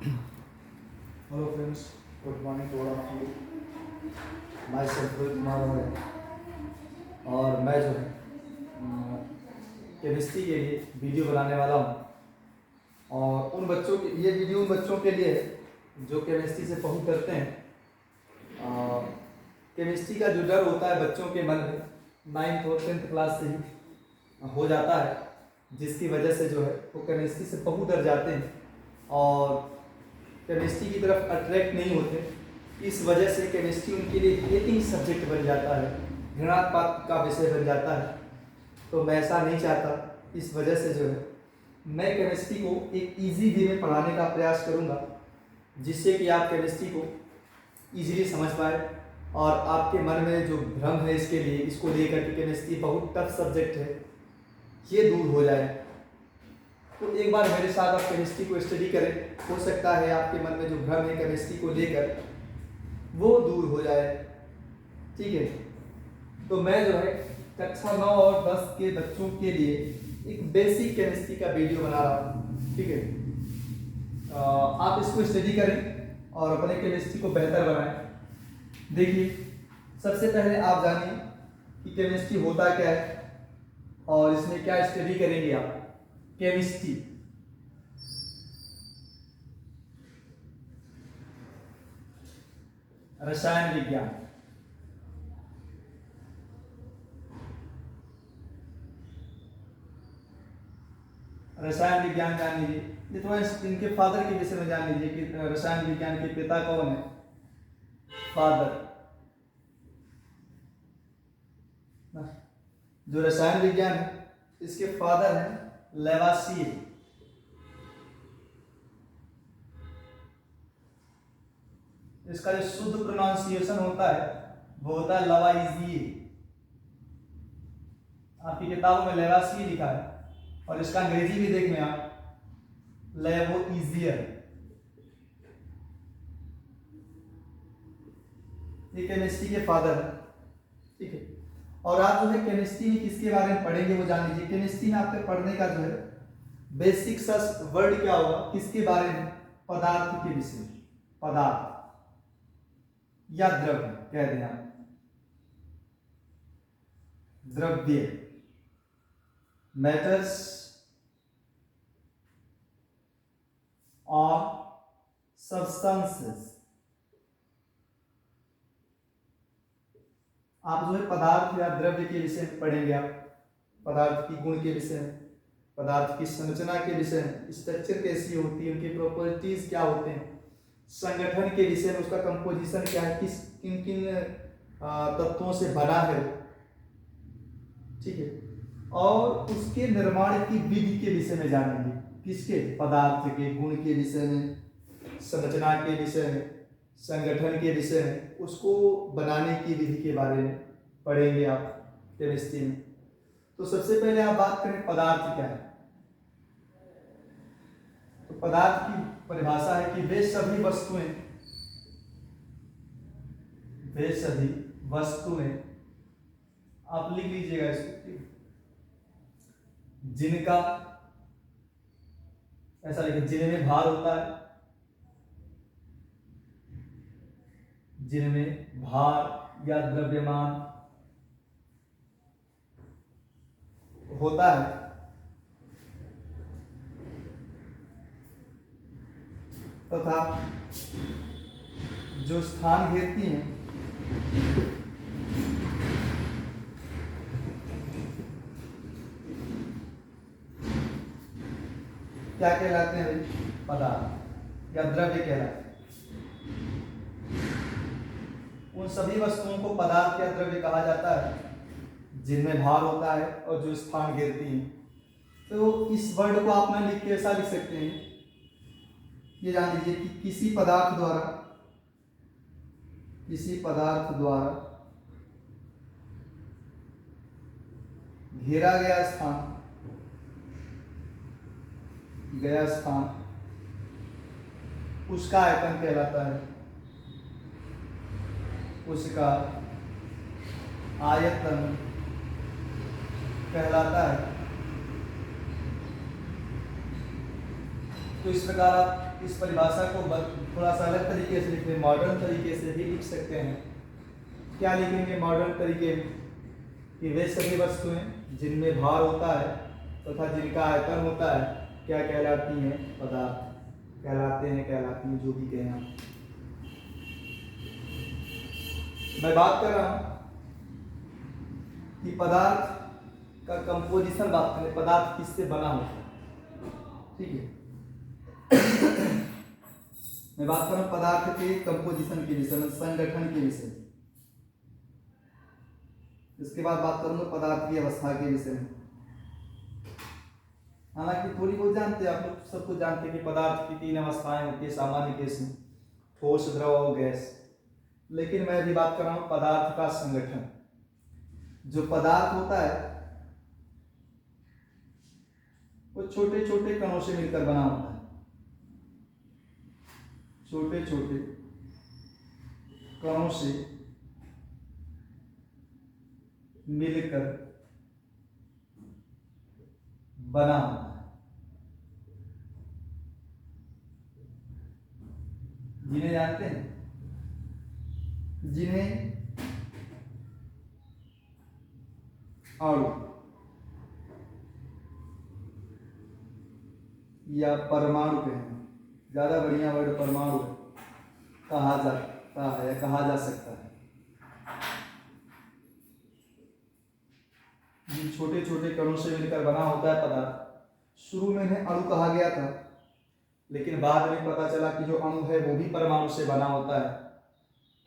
Hello friends, good morning to all of you. Myself Rohit Kumar है और मैं जो है केमिस्ट्री के लिए वीडियो बनाने वाला हूँ। और उन बच्चों के ये वीडियो उन बच्चों के लिए है जो केमिस्ट्री से बहुत डरते हैं। केमिस्ट्री का जो डर होता है बच्चों के मन में 9th और 10th क्लास से ही हो जाता है, जिसकी वजह से जो है वो केमिस्ट्री से बहुत डर जाते हैं और केमिस्ट्री की तरफ अट्रैक्ट नहीं होते। इस वजह से केमिस्ट्री उनके लिए हेटिंग सब्जेक्ट बन जाता है, घृणास्पद का विषय बन जाता है। तो मैं ऐसा नहीं चाहता। इस वजह से जो है मैं केमिस्ट्री को एक इजी वे में पढ़ाने का प्रयास करूंगा, जिससे कि आप केमिस्ट्री को इजीली समझ पाए और आपके मन में जो भ्रम है इसको लेकर के केमिस्ट्री बहुत टफ सब्जेक्ट है, ये दूर हो जाए। तो एक बार मेरे साथ आप केमिस्ट्री को स्टडी करें, हो सकता है आपके मन में जो भ्रम है केमिस्ट्री को लेकर वो दूर हो जाए। ठीक है, तो मैं जो है कक्षा 9 और 10 के बच्चों के लिए एक बेसिक केमिस्ट्री का वीडियो बना रहा हूँ। ठीक है, आप इसको स्टडी करें और अपने केमिस्ट्री को बेहतर बनाएं। देखिए, सबसे पहले आप जानिए कि केमिस्ट्री होता क्या है और इसमें क्या स्टडी करेंगे आप। केमिस्ट्री रसायन विज्ञान। रसायन विज्ञान जान लीजिए। ये थोड़ा इनके फादर के विषय में जान लीजिए कि रसायन विज्ञान के पिता कौन है। फादर, जो रसायन विज्ञान है इसके फादर हैं लेवासिए। इसका जो शुद्ध प्रोनाउंसिएशन होता है वो होता है लवाइजिए। आपकी किताबों में लेवासिए लिखा है और इसका अंग्रेजी भी देख लें आप, लेवोइजियर। ये केमिस्ट्री के फादर है। ठीक है, और आप जो है केमिस्ट्री में किसके बारे में पढ़ेंगे वो जान लीजिए। केमिस्ट्री में आपके पढ़ने का जो है बेसिक सा वर्ड क्या होगा, किसके बारे में? पदार्थ के विषय में। पदार्थ या द्रव्य कह दें आप, द्रव्य, मैटर्स और सब्सटेंसेस। आप जो है पदार्थ या द्रव्य के विषय में पढ़ेंगे। आप पदार्थ की गुण के विषय में, पदार्थ की संरचना के विषय में, स्ट्रक्चर कैसी होती है, उनकी प्रॉपर्टीज क्या होते हैं, संगठन के विषय में, उसका कंपोजिशन क्या है, किन किन तत्वों से बना है। ठीक है, और उसके निर्माण की विधि के विषय में जानेंगे। किसके? पदार्थ के गुण के विषय में, संरचना के विषय में, संगठन के विषय में, उसको बनाने की विधि के बारे में पढ़ेंगे आप केमिस्ट्री में। तो सबसे पहले आप बात करें पदार्थ क्या है। तो पदार्थ की परिभाषा है कि वे सभी वस्तुएं, आप लिख लीजिएगा इसको, जिनका, ऐसा लिखे, जिनमें भार होता है, जिनमें भार या द्रव्यमान होता है तथा जो स्थान घेरती हैं क्या कहलाते हैं? पदार्थ या द्रव्य कहलाते हैं। उन सभी वस्तुओं को पदार्थ या द्रव्य कहा जाता है जिनमें भार होता है और जो स्थान घेरती हैं। तो इस वर्ड को आप ना लिख के ऐसा लिख सकते हैं, ये जान लीजिए कि किसी पदार्थ द्वारा घेरा गया स्थान उसका आयतन कहलाता है। उसका आयतन कहलाता है। तो इस प्रकार आप इस परिभाषा को थोड़ा सा अलग तरीके से लिखते हैं, मॉडर्न तरीके से भी लिख सकते हैं। क्या लिखेंगे मॉडर्न तरीके में कि वे सभी वस्तुएं जिनमें भार होता है तथा जिनका आयतन होता है क्या कहलाती हैं? पदार्थ कहलाते हैं, कहलाती हैं, जो भी कहें आप। मैं बात कर रहा हूं कि पदार्थ का कंपोजिशन बात करें, पदार्थ किससे बना होता है, ठीक है। मैं बात कर रहा हूं पदार्थ के कंपोजिशन के विषय में, संगठन के विषय में। इसके बाद बात करूंगा पदार्थ की अवस्था के विषय में। हालांकि थोड़ी बहुत जानते हैं आप लोग, सब कुछ जानते हैं कि पदार्थ की 3 अवस्थाएं होती है सामान्य केस में, ठोस, द्रव और गैस। लेकिन मैं अभी बात कर रहा हूं पदार्थ का संगठन। जो पदार्थ होता है वो छोटे छोटे कणों से मिलकर बना होता है, छोटे छोटे कणों से मिलकर बना होता है, जिन्हें जानते हैं, जिन्हें अणु या परमाणु कहें, ज्यादा बढ़िया वर्ड परमाणु कहा जाता है या कहा जा सकता है। जिन छोटे छोटे कणों से मिलकर बना होता है पदार्थ। शुरू में इन्हें अणु कहा गया था, लेकिन बाद में पता चला कि जो अणु है वो भी परमाणु से बना होता है।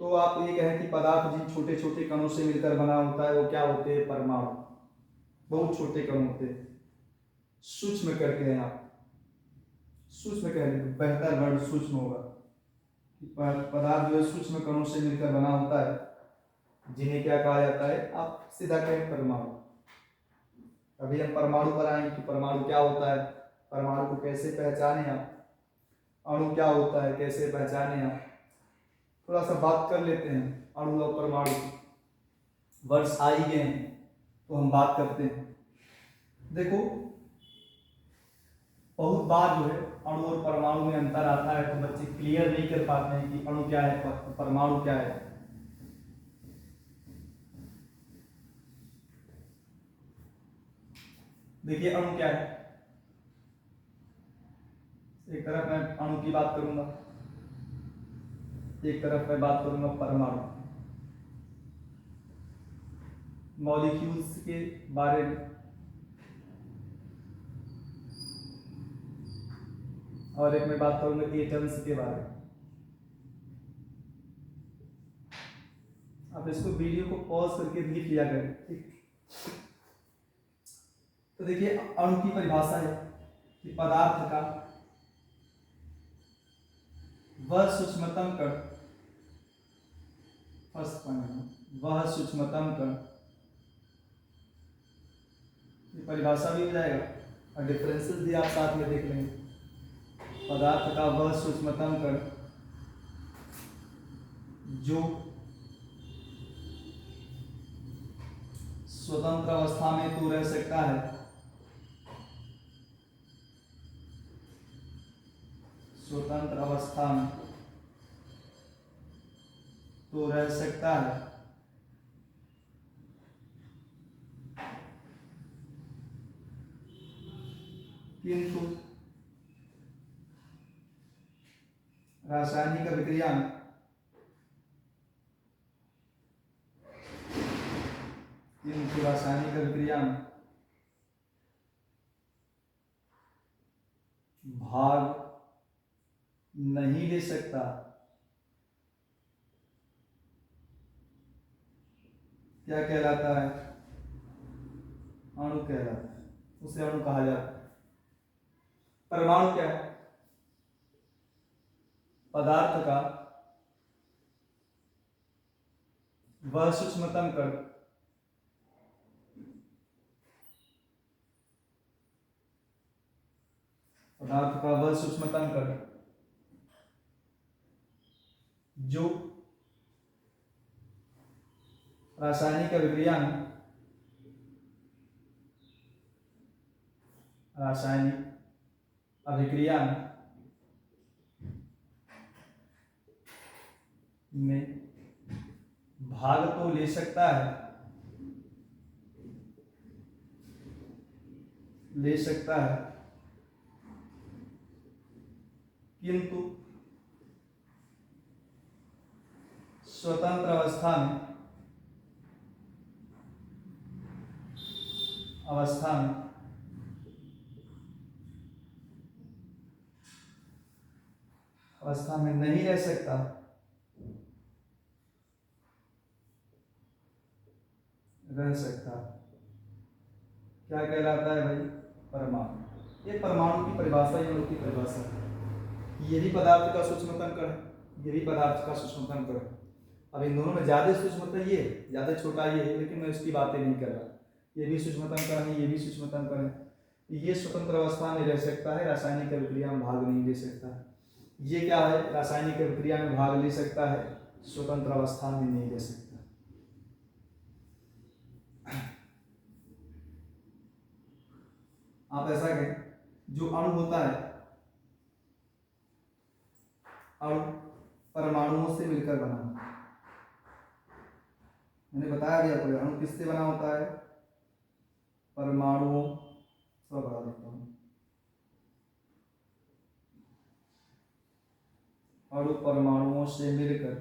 तो आप ये कहें कि पदार्थ जिन छोटे छोटे कणों से मिलकर बना होता है वो क्या होते हैं? परमाणु। बहुत छोटे कण होते हैं, सूक्ष्म करके हैं आप, सूक्ष्म कह रहे, बेहतर वर्ड सूक्ष्म होगा। पदार्थ जो है सूक्ष्म कणों से मिलकर बना होता है, जिन्हें क्या कहा जाता है? आप सीधा कहें परमाणु। अभी हम परमाणु पर आएंगे कि परमाणु क्या होता है, परमाणु को कैसे पहचाने आप, अणु क्या होता है कैसे पहचाने आप। थोड़ा सा बात कर लेते हैं अणु और परमाणु की। वर्ड्स आ ही गए हैं तो हम बात करते हैं। देखो बहुत बार जो है अणु और परमाणु में अंतर आता है, तो बच्चे क्लियर नहीं कर पाते हैं कि अणु क्या है परमाणु क्या है। देखिए अणु क्या है, एक तरफ मैं अणु की बात करूंगा, एक तरफ मैं बात करूंगा परमाणु, मॉलिक्यूल्स के बारे में, और एक मैं बात करूंगा एटम्स के बारे में। आप इसको वीडियो को पॉज करके लिख लिया करें, ठीक। तो देखिए अणु की परिभाषा है कि पदार्थ का वह सूक्ष्मतम कण, फर्स्ट पॉइंट, वह सूक्ष्मतम कण, ये परिभाषा भी हो जाएगा और डिफरेंसेस भी आप साथ में देख लेंगे। पदार्थ का वह सूक्ष्मतम कण जो स्वतंत्र अवस्था में तो रह सकता है, स्वतंत्र अवस्था में तो रह सकता है, किंतु रासायनिक अभिक्रिया में भाग नहीं ले सकता। क्या कहलाता है? अणु कहलाता है, उसे अणु कहा जाता है। परमाणु क्या है? पदार्थ का वह सूक्ष्मतम कण पदार्थ का वह सूक्ष्मतम कण जो रासायनिक अभिक्रिया में में भाग तो ले सकता है, किंतु स्वतंत्र अवस्था में नहीं रह सकता, क्या कहलाता है भाई? परमाणु। ये परमाणु की परिभाषा, ये अणु की परिभाषा है। ये भी पदार्थ का सूक्ष्मतम कण है, ये भी पदार्थ का सूक्ष्मतम कण है। अब इन दोनों में ज्यादा सूक्ष्मतम ये, ज्यादा छोटा ये है, लेकिन मैं इसकी बातें नहीं कर रहा। ये भी सूक्ष्मतम कण है, ये भी सूक्ष्मतम कण है। ये स्वतंत्र अवस्था में रह सकता है, रासायनिक अभिक्रिया में भाग नहीं ले सकता है। ये क्या है? रासायनिक अभिक्रिया में भाग ले सकता है, स्वतंत्र अवस्था में नहीं ले सकता। आप ऐसा कहें, जो अणु होता है, अणु परमाणुओं से मिलकर बना होता है। मैंने बताया भी आपको, अणु किससे बना होता है? परमाणुओं, थोड़ा बढ़ा देता हूं, अणु परमाणुओं से मिलकर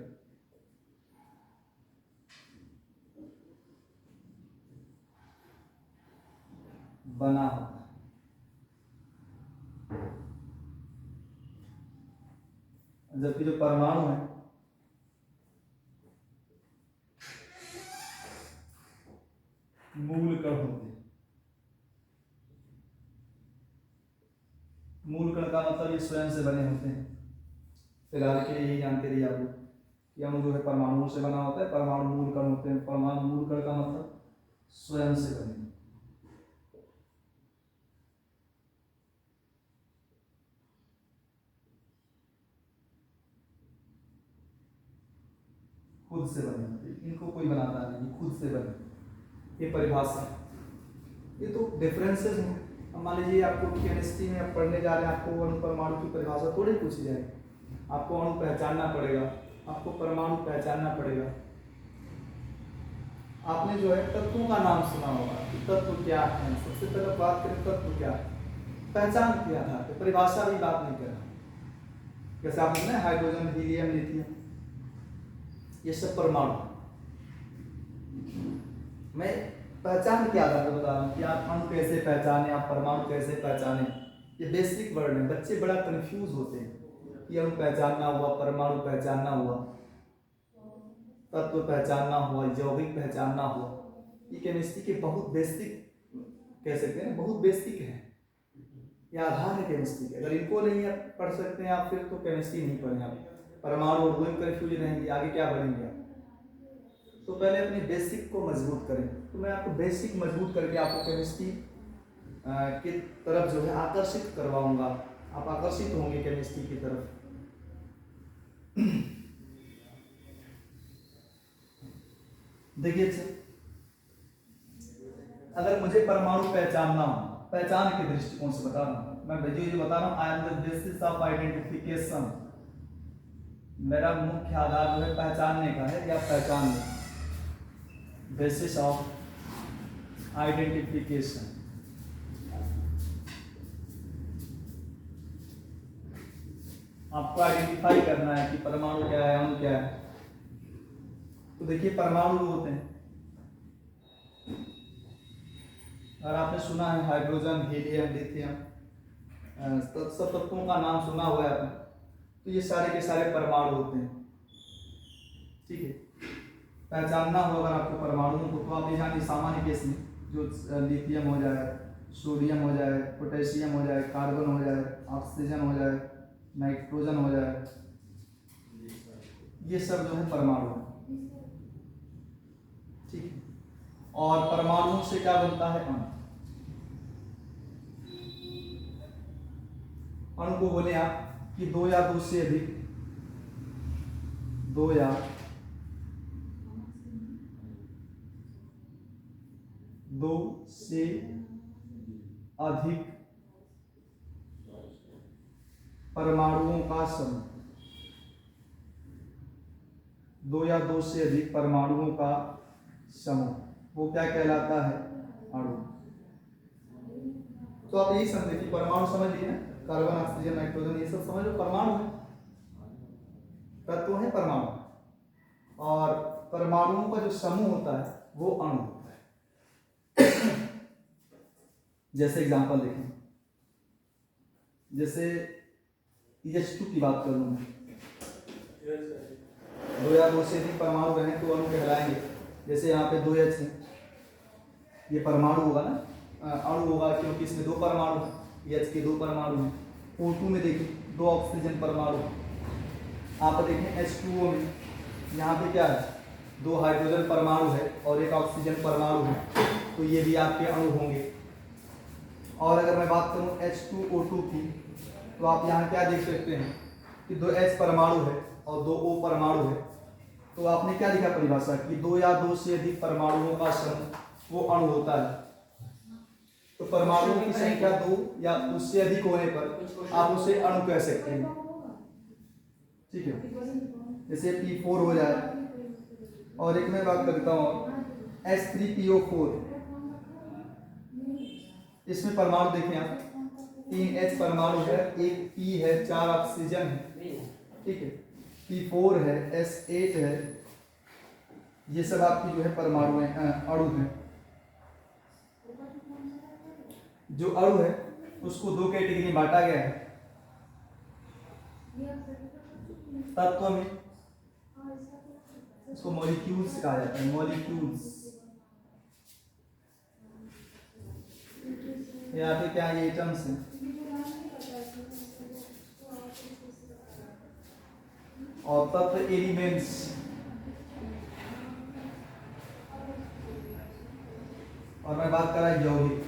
बना होता है। जबकि जो परमाणु है, मूल कण होते हैं। मूल कण का मतलब ये स्वयं से बने होते हैं। फिलहाल के लिए यही जानते रहिए आप लोग कि अणु जो है परमाणुओं से बना होता है, परमाणु मूल कण होते हैं। परमाणु मूल कण का मतलब स्वयं से बने, खुद से बने होते हैं। इनको कोई बनाता नहीं, खुद से बने। ये परिभाषा, ये तो डिफरेंसेस हैं। अब मान लीजिए आपको केमिस्ट्री में आप पढ़ने जा रहे हैं, आपको अणु परमाणु की परिभाषा थोड़ी पूछी जाएगी। आपको अणु पहचानना पड़ेगा, आपको परमाणु पहचानना पड़ेगा। आपने जो है तत्वों का नाम सुना होगा कि तत्व क्या है। सबसे पहले बात करें तत्व क्या है, पहचान के आधार पर, परिभाषा भी बात नहीं कर रहा। जैसे आपने हाइड्रोजन, हीलियम, लिथियम, ये सब परमाणु। मैं पहचान के आधार पर बता रहा हूँ कि आप अणु कैसे पहचाने, आप परमाणु कैसे पहचाने। ये बेसिक वर्ड है, बच्चे बड़ा कंफ्यूज होते हैं कि अणु पहचानना हुआ, परमाणु पहचानना हुआ, तत्व पहचानना हुआ, यौगिक पहचानना हुआ। ये केमिस्ट्री के बहुत बेसिक, कह सकते हैं बहुत बेसिक है, ये आधार है केमिस्ट्री के। अगर इनको नहीं आप पढ़ सकते हैं आप, फिर तो केमिस्ट्री नहीं पढ़ेंगे आप। परमाणु और वही कंफ्यूज रहेंगे, आगे क्या बढ़ेंगे आप। तो पहले अपने बेसिक को मजबूत करें। तो मैं आपको बेसिक मजबूत करके आपको केमिस्ट्री की तरफ जो है आकर्षित करवाऊंगा। आप आकर्षित होंगे केमिस्ट्री की तरफ। देखिए, अगर मुझे परमाणु पहचानना हो, पहचान के दृष्टिकोण से बता रहा हूँ मैं, जो बता रहा हूँ, I am the basis of identification. मेरा मुख्य आधार जो है पहचानने का है, या पहचान लें, बेसिस ऑफ आइडेंटिफिकेशन। आपको आइडेंटिफाई करना है कि परमाणु क्या है, अणु क्या है। तो देखिए, परमाणु होते हैं, और आपने सुना है हाइड्रोजन, हीलियम, लिथियम, सब तत्वों का नाम सुना हुआ है आपने। तो ये सारे के सारे परमाणु होते हैं, ठीक है। पहचानना हो अगर आपको परमाणुओं को, तो आप ये जानिए सामान्य केस में जो लिथियम हो जाए, सोडियम हो जाए, पोटेशियम हो जाए, कार्बन हो जाए, ऑक्सीजन हो जाए, नाइट्रोजन हो जाए, ये सब जो है परमाणु है, ठीक है। और परमाणुओं से क्या बनता है? अणु। अणु को बोले आप कि दो या दो से अधिक, दो या दो से अधिक परमाणुओं का समूह, दो या दो से अधिक परमाणुओं का समूह, वो क्या कहलाता है? अणु। तो आप यही समझे कि परमाणु समझ लिए ना, कार्बन ऑक्सीजन नाइट्रोजन ये सब समझ लो, परमाणु है, तत्व है परमाणु। और परमाणुओं का जो समूह होता है वो अणु होता है। जैसे एग्जांपल देखें, जैसे H2 की बात करूं मैं, दो या दो से अधिक परमाणु रहें तो अणु कहलाएंगे। जैसे यहाँ पे 2H है, ये परमाणु होगा ना, अणु होगा, क्योंकि इसमें दो परमाणु हैं, H के दो परमाणु हैं। O2 में देखिए दो ऑक्सीजन परमाणु, आप देखें H2O में यहाँ पे क्या है, दो हाइड्रोजन परमाणु है और एक ऑक्सीजन परमाणु है, तो ये भी आपके अणु होंगे। और अगर मैं बात करूँ H2O2 की, तो आप यहाँ क्या देख सकते हैं कि दो H परमाणु है और दो O परमाणु है। तो आपने क्या लिखा परिभाषा कि दो या दो से अधिक परमाणुओं का समूह वो अणु होता है। तो परमाणुओं की संख्या दो या उससे अधिक होने पर आप उसे अणु कह सकते हैं, ठीक है। जैसे P4 हो जाए, और एक मैं बात करता हूँ H3PO4, इसमें परमाणु देखें आप, 3 H परमाणु है, एक P है, 4 ऑक्सीजन है, ठीक है। P4 है, S8 है, ये सब आपकी जो है परमाणु है, अणु है। जो अणु है उसको दो कैटेगरी में बांटा गया है तत्व में, इसको मॉलिक्यूल्स कहा जाता है, मॉलिक्यूल्स। यहाँ पे क्या ये एटम्स हैं, और तत्व एलिमेंट्स। और मैं बात कर रहा यौगिक,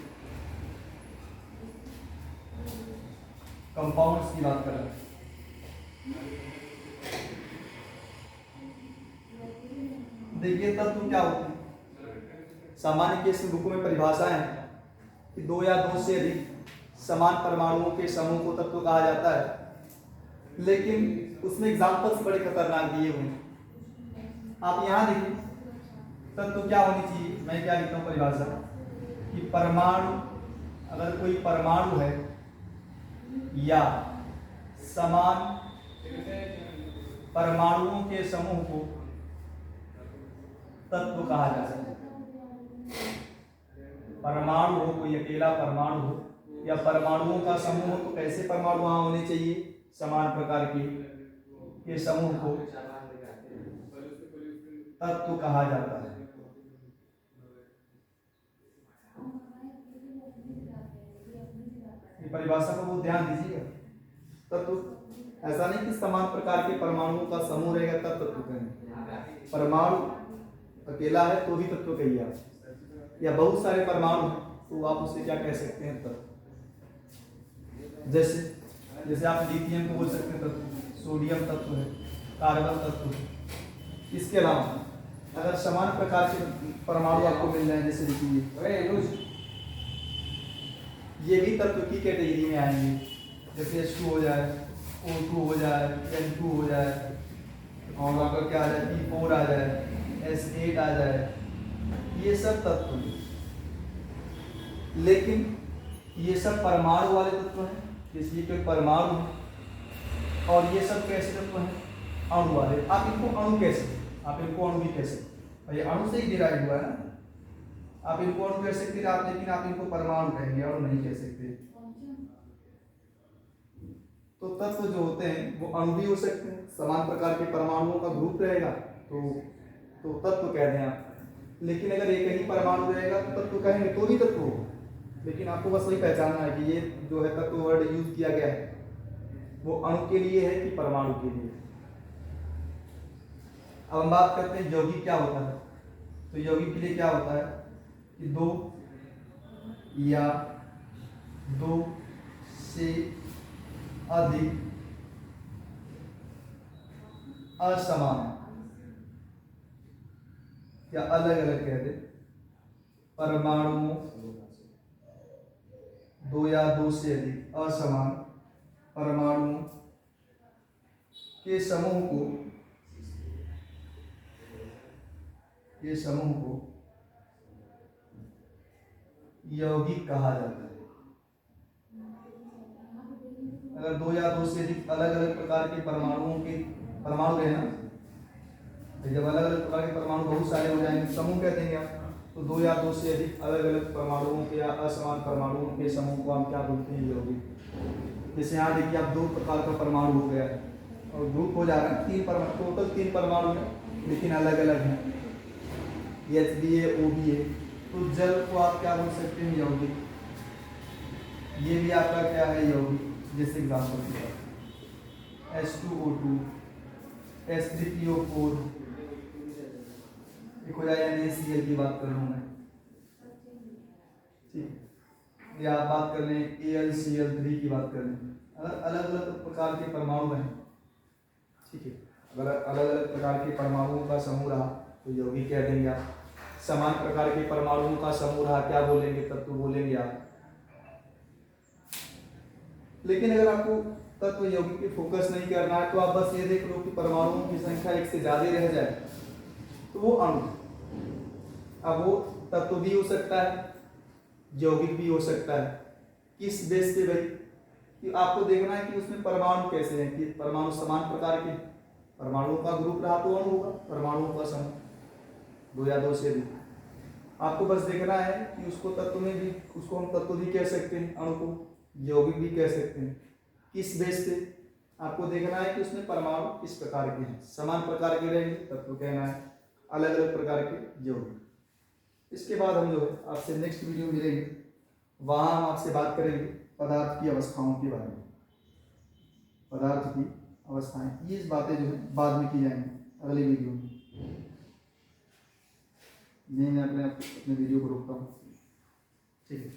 कंपाउंड्स की बात कर रहा हूं। देखिए तत्व क्या होते हैं, सामान्य केस में बुकों में परिभाषाएं हैं कि दो या दो से अधिक समान परमाणुओं के समूह को तत्व कहा जाता है, लेकिन उसमें एग्जाम्पल्स बड़े खतरनाक दिए हुए हैं। आप यहाँ देखिए तत्व क्या होनी चाहिए, मैं क्या लिखता हूँ परिभाषा कि परमाणु, अगर कोई परमाणु है या समान परमाणुओं के समूह को तत्व कहा जाता है। परमाणु हो, कोई अकेला परमाणु हो या परमाणुओं का समूह हो, तो कैसे परमाणु वहां होने चाहिए, समान प्रकार के समूह को तत्व कहा जाता है। परिभाषा को बहुत ध्यान दीजिएगा। तत्व ऐसा नहीं कि समान प्रकार के परमाणुओं का समूह रहेगा तब तत्व कहेंगे। परमाणु अकेला है तो भी तत्व कहिए आप, या बहुत सारे परमाणु हैं तो आप उसे क्या कह सकते हैं, तत्व। जैसे आप लिथियम को बोल सकते हैं तत्व, सोडियम तत्व है, कार्बन तत्व है। इसके अलावा अगर समान प्रकार के परमाणु आपको मिल जाए, जैसे देखिए ये भी तत्व की कैटेगरी में आएंगे, जैसे H2 हो जाए, O2 हो जाए, N2 हो जाए, और अगर क्या आ जाए P4 आ जाए, S8 आ जाए, ये सब तत्व हैं। लेकिन ये सब परमाणु वाले तत्व हैं, इसलिए कोई परमाणु है, और ये सब कैसे तत्व हैं, अणु वाले। आप इनको अणु कैसे, आप इनको अणु भी कह सकते हैं, ये अणु से ही डिराइव हुआ है ना। आप इनको अणु कह सकते हैं आप, लेकिन आप इनको परमाणु कहेंगे, अणु नहीं कह सकते। तो तत्व जो होते हैं वो अणु भी हो सकते हैं, समान प्रकार के परमाणुओं का ग्रुप रहेगा तो तत्व कह दें आप। लेकिन अगर एक ही परमाणु रहेगा तो तत्व कहेंगे, तो भी तत्व होगा। लेकिन आपको बस वही पहचानना है कि ये जो है तत्व वर्ड यूज किया गया है वो अणु के लिए है कि परमाणु के लिए। अब हम बात करते हैं यौगिक क्या होता है। तो यौगिक के लिए क्या होता है कि दो या दो से अधिक असमान या अलग अलग कह दे परमाणुओं, दो या दो से अधिक असमान परमाणुओं के समूह को के समूह को यौगिक कहा जाता है। अगर दो या दो से अधिक अलग अलग प्रकार के परमाणुओं के परमाणु है ना, जब अलग अलग प्रकार के परमाणु बहुत सारे हो जाएंगे समूह कह देंगे आप। तो दो या दो से अधिक अलग अलग परमाणुओं के या असमान परमाणुओं के समूह को हम क्या बोलते हैं, यौगिक। जैसे यहाँ देखिए आप दो प्रकार का परमाणु हो गया है और ग्रुप हो जा रहा है, तीन परमाणु, टोटल 3 परमाणु है लेकिन अलग अलग हैं, H है O है। तो जल को आप क्या बोल सकते हैं, यौगिक। ये भी आपका क्या है, यौगिक। जैसे एग्जाम्पल के बाद H2O2, H3PO4, एक हो जाए NaCl की बात कर रहा हूँ मैं, ठीक। या आप बात कर लें AlCl3 की बात कर लें। अगर अलग अलग प्रकार के परमाणु हैं, ठीक है, अगर अलग अलग प्रकार के परमाणुओं का समूह रहा तो यौगिक कह देंगे आप। समान प्रकार के परमाणुओं का समूह रहा क्या बोलेंगे, तत्व बोलेंगे आप। लेकिन अगर आपको तत्व यौगिक पे फोकस नहीं करना है तो आप बस ये देख लो कि परमाणुओं की संख्या एक से ज्यादा रह जाए तो वो अणु। अब वो तत्व भी हो सकता है, यौगिक भी हो सकता है। किस बेस पे भाई, कि आपको देखना है कि उसमें परमाणु कैसे हैं, कि परमाणु समान प्रकार के परमाणुओं का ग्रुप रहा तो अणु होगा, परमाणुओं का समूह दो या दो से भी। आपको बस देखना है कि उसको तत्व में भी, उसको हम तत्व भी कह सकते हैं, अणु को यौगिक भी कह सकते हैं। किस बेस पे आपको देखना है कि उसमें परमाणु किस प्रकार के हैं, समान प्रकार के रहेंगे तत्व कहना है, अलग अलग प्रकार के यौगिक। इसके बाद हम जो है आपसे नेक्स्ट वीडियो मिलेंगे, वहाँ हम आपसे बात करेंगे पदार्थ की अवस्थाओं के बारे में। पदार्थ की अवस्थाएं, ये बातें जो है बाद में की जाएंगी अगले वीडियो में। मैं अपने वीडियो को रोकता हूँ, ठीक है।